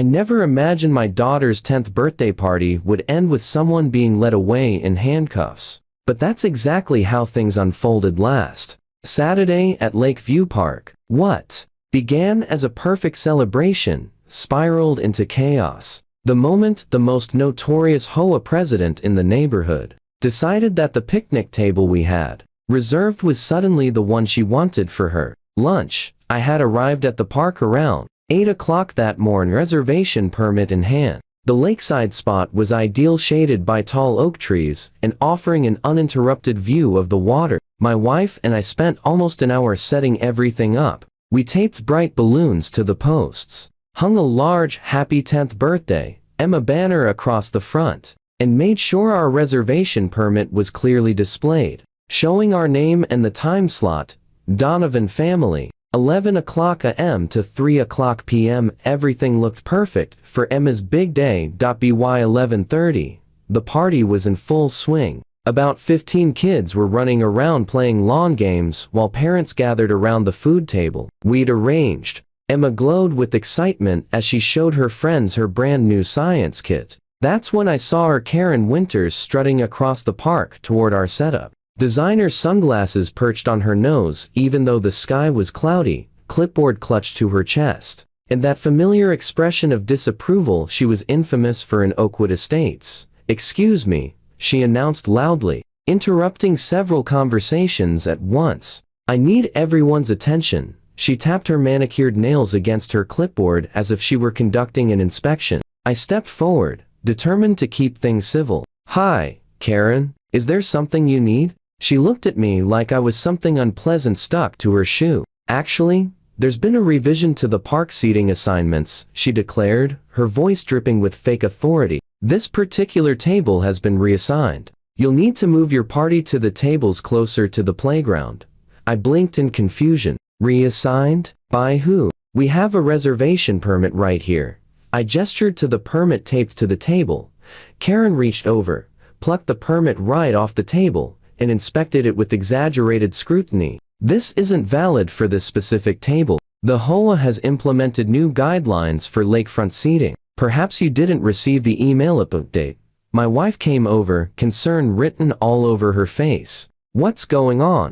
I never imagined my daughter's 10th birthday party would end with someone being led away in handcuffs. But that's exactly how things unfolded last Saturday at Lakeview Park. What began as a perfect celebration spiraled into chaos. The moment the most notorious HOA president in the neighborhood decided that the picnic table we had reserved was suddenly the one she wanted for her lunch. I had arrived at the park around 8 o'clock that morning, reservation permit in hand. The lakeside spot was ideal, shaded by tall oak trees and offering an uninterrupted view of the water. My wife and I spent almost an hour setting everything up. We taped bright balloons to the posts, hung a large "Happy 10th Birthday" Emma banner across the front, and made sure our reservation permit was clearly displayed, showing our name and the time slot, Donovan family, 11 o'clock a.m. to 3 o'clock p.m. Everything looked perfect for Emma's big day. By 11:30, the party was in full swing. About 15 kids were running around playing lawn games while parents gathered around the food table we'd arranged. Emma glowed with excitement as she showed her friends her brand new science kit. That's when I saw her Karen Winters strutting across the park toward our setup. Designer sunglasses perched on her nose even though the sky was cloudy, clipboard clutched to her chest, and that familiar expression of disapproval she was infamous for in Oakwood Estates. "Excuse me," she announced loudly, interrupting several conversations at once. "I need everyone's attention." She tapped her manicured nails against her clipboard as if she were conducting an inspection. I stepped forward, determined to keep things civil. "Hi, Karen. Is there something you need?" She looked at me like I was something unpleasant stuck to her shoe. "Actually, there's been a revision to the park seating assignments," she declared, her voice dripping with fake authority. "This particular table has been reassigned. You'll need to move your party to the tables closer to the playground." I blinked in confusion. "Reassigned? By who? We have a reservation permit right here." I gestured to the permit taped to the table. Karen reached over, plucked the permit right off the table, and inspected it with exaggerated scrutiny. "This isn't valid for this specific table. The HOA has implemented new guidelines for lakefront seating. Perhaps you didn't receive the email update." My wife came over, concern written all over her face. "What's going on?"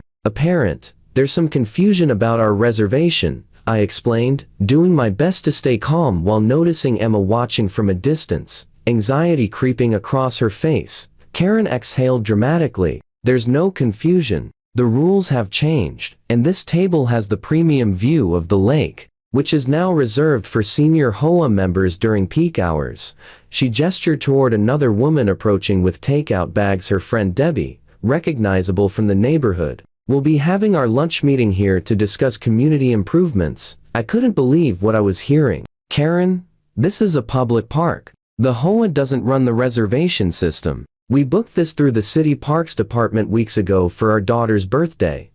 There's some confusion about our reservation," I explained, doing my best to stay calm while noticing Emma watching from a distance, anxiety creeping across her face. Karen exhaled dramatically. "There's no confusion. The rules have changed, and this table has the premium view of the lake, which is now reserved for senior HOA members during peak hours." She gestured toward another woman approaching with takeout bags. "Her friend Debbie, recognizable from the neighborhood, will be having our lunch meeting here to discuss community improvements." I couldn't believe what I was hearing. "Karen, this is a public park. The HOA doesn't run the reservation system. We booked this through the city parks department weeks ago for our daughter's birthday."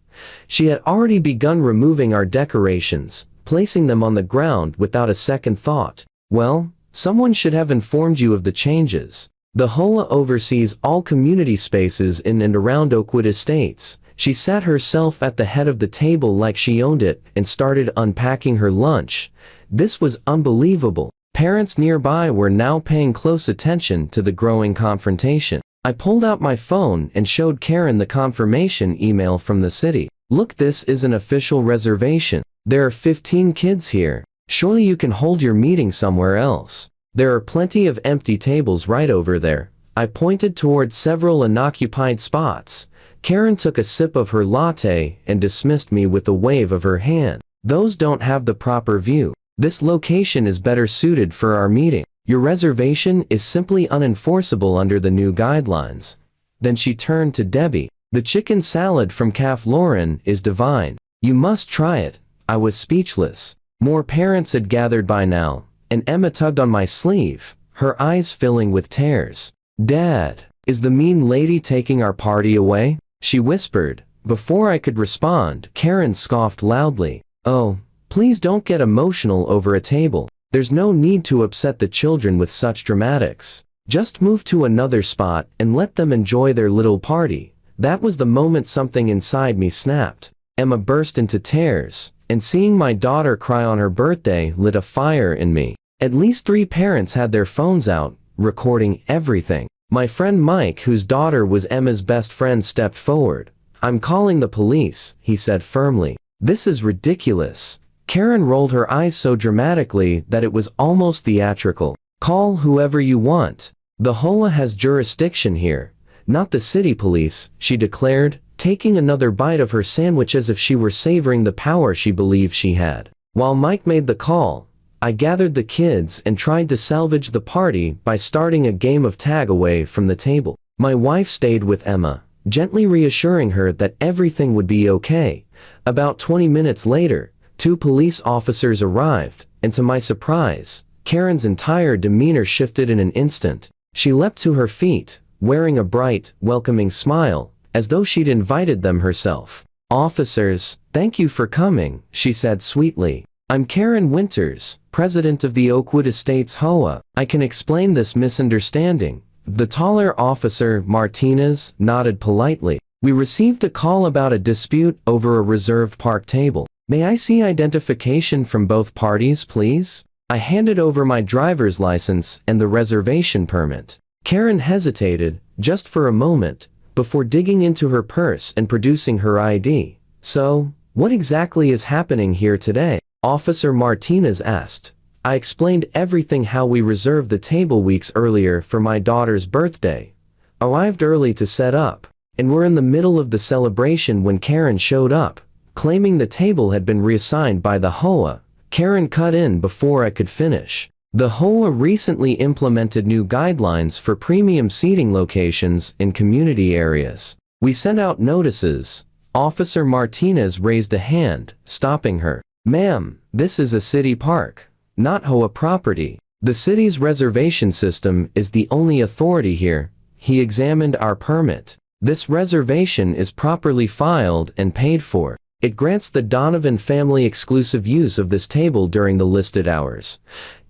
She had already begun removing our decorations, placing them on the ground without a second thought. "Well, someone should have informed you of the changes. The HOA oversees all community spaces in and around Oakwood Estates." She sat herself at the head of the table like she owned it and started unpacking her lunch. This was unbelievable. Parents nearby were now paying close attention to the growing confrontation. I pulled out my phone and showed Karen the confirmation email from the city. "Look, this is an official reservation. There are 15 kids here. Surely you can hold your meeting somewhere else. There are plenty of empty tables right over there." I pointed toward several unoccupied spots. Karen took a sip of her latte and dismissed me with a wave of her hand. "Those don't have the proper view. This location is better suited for our meeting. Your reservation is simply unenforceable under the new guidelines." Then she turned to Debbie. "The chicken salad from Caf Lauren is divine. You must try it." I was speechless. More parents had gathered by now, and Emma tugged on my sleeve, her eyes filling with tears. "Dad, is the mean lady taking our party away?" she whispered. Before I could respond, Karen scoffed loudly. "Oh, please don't get emotional over a table. There's no need to upset the children with such dramatics. Just move to another spot and let them enjoy their little party." That was the moment something inside me snapped. Emma burst into tears, and seeing my daughter cry on her birthday lit a fire in me. At least 3 parents had their phones out, recording everything. My friend Mike, whose daughter was Emma's best friend, stepped forward. "I'm calling the police," he said firmly. "This is ridiculous." Karen rolled her eyes so dramatically that it was almost theatrical. "Call whoever you want. The HOA has jurisdiction here, not the city police," she declared, taking another bite of her sandwich as if she were savoring the power she believed she had. While Mike made the call, I gathered the kids and tried to salvage the party by starting a game of tag away from the table. My wife stayed with Emma, gently reassuring her that everything would be okay. About 20 minutes later, 2 police officers arrived, and to my surprise, Karen's entire demeanor shifted in an instant. She leapt to her feet, wearing a bright, welcoming smile, as though she'd invited them herself. "Officers, thank you for coming," she said sweetly. "I'm Karen Winters, president of the Oakwood Estates HOA. I can explain this misunderstanding." The taller officer, Martinez, nodded politely. "We received a call about a dispute over a reserved park table. May I see identification from both parties, please?" I handed over my driver's license and the reservation permit. Karen hesitated, just for a moment, before digging into her purse and producing her ID. "So, what exactly is happening here today?" Officer Martinez asked. I explained everything: how we reserved the table weeks earlier for my daughter's birthday, arrived early to set up, and were in the middle of the celebration when Karen showed up, claiming the table had been reassigned by the HOA. Karen cut in before I could finish. "The HOA recently implemented new guidelines for premium seating locations in community areas. We sent out notices." Officer Martinez raised a hand, stopping her. "Ma'am, this is a city park, not HOA property. The city's reservation system is the only authority here." He examined our permit. "This reservation is properly filed and paid for. It grants the Donovan family exclusive use of this table during the listed hours."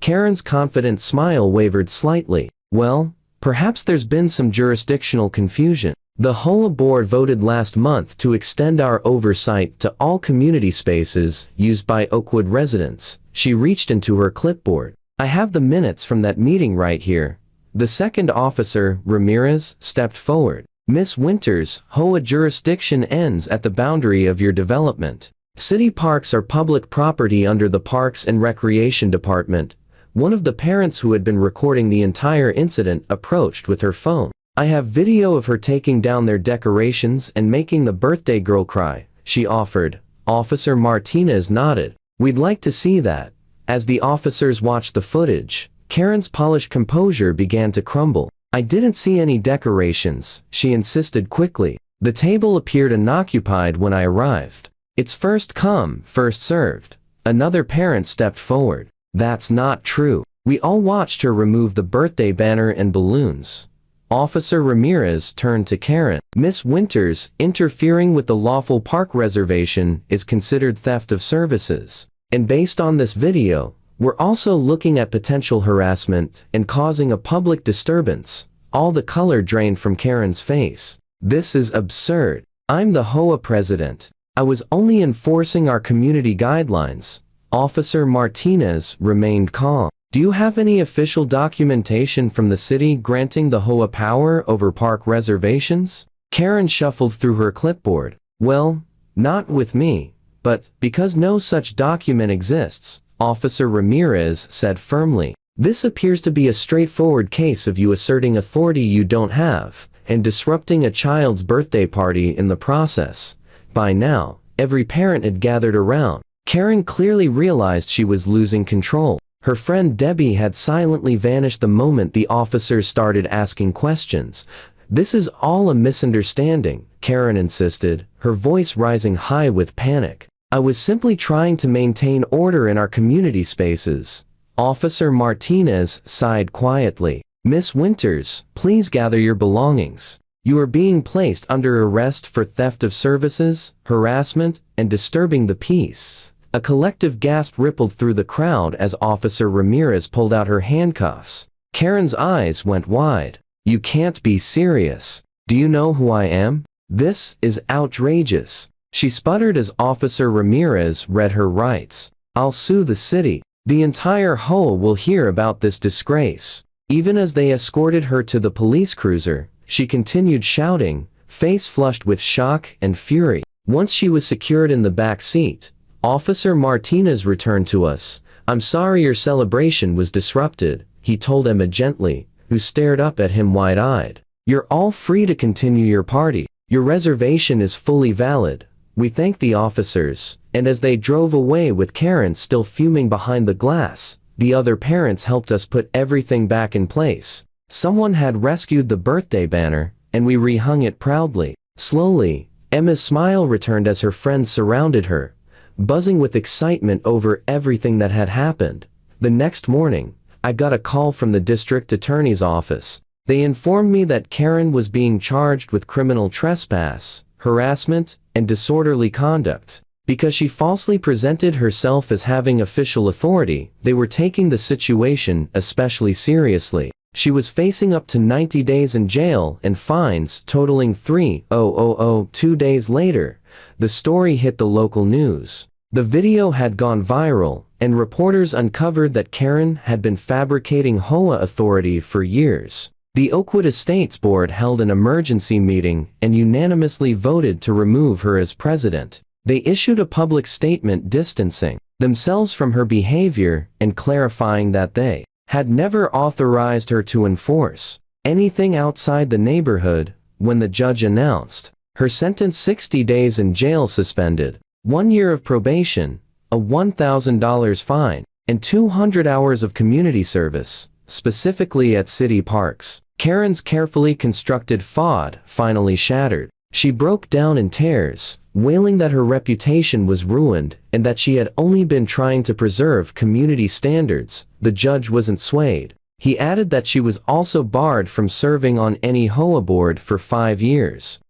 Karen's confident smile wavered slightly. "Well, perhaps there's been some jurisdictional confusion. The HOA board voted last month to extend our oversight to all community spaces used by Oakwood residents." She reached into her clipboard. "I have the minutes from that meeting right here." The second officer, Ramirez, stepped forward. "Miss Winters, HOA jurisdiction ends at the boundary of your development. City parks are public property under the Parks and Recreation Department." One of the parents who had been recording the entire incident approached with her phone. "I have video of her taking down their decorations and making the birthday girl cry," she offered. Officer Martinez nodded. "We'd like to see that." As the officers watched the footage, Karen's polished composure began to crumble. "I didn't see any decorations," she insisted quickly. "The table appeared unoccupied when I arrived." "It's first come, first served." Another parent stepped forward. "That's not true." We all watched her remove the birthday banner and balloons. Officer Ramirez turned to Karen. "Miss Winters, interfering with the lawful park reservation is considered theft of services. And based on this video, we're also looking at potential harassment and causing a public disturbance." All the color drained from Karen's face. "This is absurd. I'm the HOA president. I was only enforcing our community guidelines." Officer Martinez remained calm. "Do you have any official documentation from the city granting the HOA power over park reservations?" Karen shuffled through her clipboard. "Well, not with me, but because no such document exists," Officer Ramirez said firmly. "This appears to be a straightforward case of you asserting authority you don't have, and disrupting a child's birthday party in the process." By now, every parent had gathered around. Karen clearly realized she was losing control. Her friend Debbie had silently vanished the moment the officers started asking questions. "This is all a misunderstanding," Karen insisted, her voice rising high with panic. "I was simply trying to maintain order in our community spaces." Officer Martinez sighed quietly. "Miss Winters, please gather your belongings. You are being placed under arrest for theft of services, harassment, and disturbing the peace." A collective gasp rippled through the crowd as Officer Ramirez pulled out her handcuffs. Karen's eyes went wide. "You can't be serious. Do you know who I am? This is outrageous." She sputtered as Officer Ramirez read her rights. "I'll sue the city." The entire HOA will hear about this disgrace." Even as they escorted her to the police cruiser, she continued shouting, face flushed with shock and fury. Once she was secured in the back seat, Officer Martinez returned to us. "I'm sorry your celebration was disrupted," he told Emma gently, who stared up at him wide-eyed. "You're all free to continue your party. Your reservation is fully valid." We thanked the officers, and as they drove away with Karen still fuming behind the glass, the other parents helped us put everything back in place. Someone had rescued the birthday banner, and we rehung it proudly. Slowly, Emma's smile returned as her friends surrounded her, buzzing with excitement over everything that had happened. The next morning, I got a call from the district attorney's office. They informed me that Karen was being charged with criminal trespass, harassment, and disorderly conduct. Because she falsely presented herself as having official authority, they were taking the situation especially seriously. She was facing up to 90 days in jail and fines totaling $3,000. 2 days later, the story hit the local news. The video had gone viral, and reporters uncovered that Karen had been fabricating HOA authority for years. The Oakwood Estates Board held an emergency meeting and unanimously voted to remove her as president. They issued a public statement distancing themselves from her behavior and clarifying that they had never authorized her to enforce anything outside the neighborhood. When the judge announced her sentence, 60 days in jail suspended, 1 year of probation, a $1,000 fine, and 200 hours of community service, specifically at city parks, Karen's carefully constructed facade finally shattered. She broke down in tears, wailing that her reputation was ruined and that she had only been trying to preserve community standards. The judge wasn't swayed. He added that she was also barred from serving on any HOA board for 5 years.